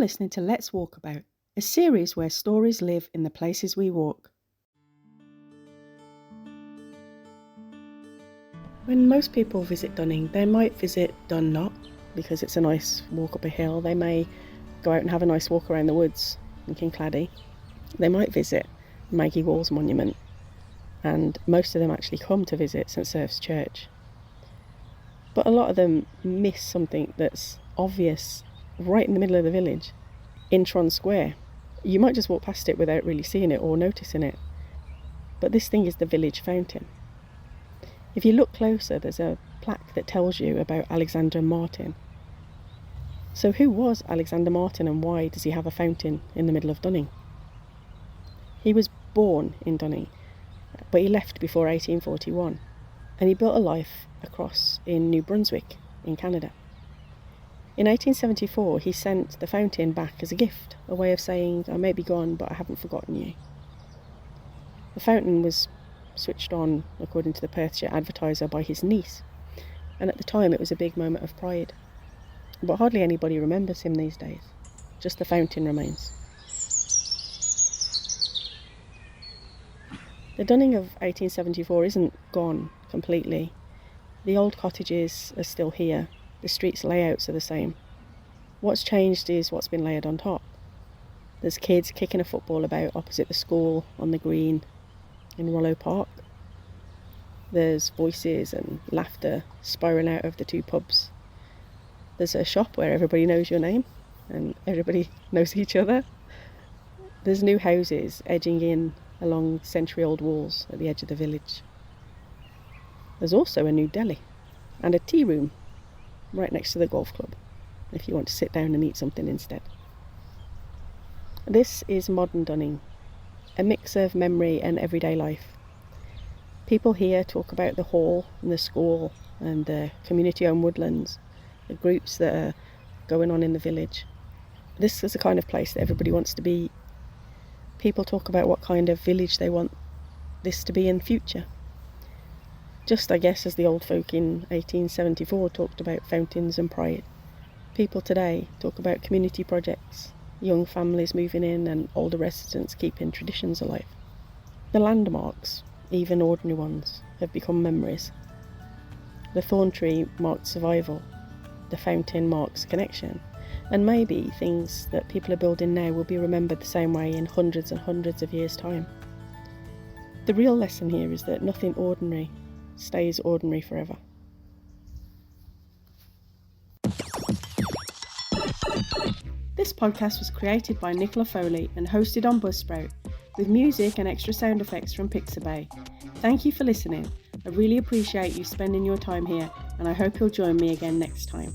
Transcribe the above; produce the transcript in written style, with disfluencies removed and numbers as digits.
listening to Let's Walk About, a series where stories live in the places we walk. When most people visit Dunning, they might visit Dun Not because it's a nice walk up a hill. They may go out and have a nice walk around the woods in Kincladdy. They might visit Maggie Wall's monument, and most of them actually come to visit St Serph's Church. But a lot of them miss something that's obvious right in the middle of the village, in Tron Square. You might just walk past it without really seeing it or noticing it, but this thing is the village fountain. If you look closer, there's a plaque that tells you about Alexander Martin. So who was Alexander Martin, and why does he have a fountain in the middle of Dunning? He was born in Dunning, but he left before 1841, and he built a life across in New Brunswick in Canada. In 1874, he sent the fountain back as a gift, a way of saying, I may be gone, but I haven't forgotten you. The fountain was switched on, according to the Perthshire Advertiser, by his niece, and at the time it was a big moment of pride. But hardly anybody remembers him these days. Just the fountain remains. The Dunning of 1874 isn't gone completely. The old cottages are still here. The streets' layouts are the same. What's changed is what's been layered on top. There's kids kicking a football about opposite the school on the green in Rollo Park. There's voices and laughter spiralling out of the two pubs. There's a shop where everybody knows your name and everybody knows each other. There's new houses edging in along century-old walls at the edge of the village. There's also a new deli and a tea room right next to the golf club, if you want to sit down and eat something instead. This is modern Dunning, a mix of memory and everyday life. People here talk about the hall and the school and the community-owned woodlands, the groups that are going on in the village. This is the kind of place that everybody wants to be. People talk about what kind of village they want this to be in future. Just, I guess, as the old folk in 1874 talked about fountains and pride. People today talk about community projects, young families moving in and older residents keeping traditions alive. The landmarks, even ordinary ones, have become memories. The thorn tree marked survival, the fountain marks connection, and maybe things that people are building now will be remembered the same way in hundreds and hundreds of years' time. The real lesson here is that nothing ordinary stays ordinary forever. This podcast was created by Nicola Foley and hosted on Buzzsprout, with music and extra sound effects from Pixabay. Thank you for listening. I really appreciate you spending your time here, and I hope you'll join me again next time.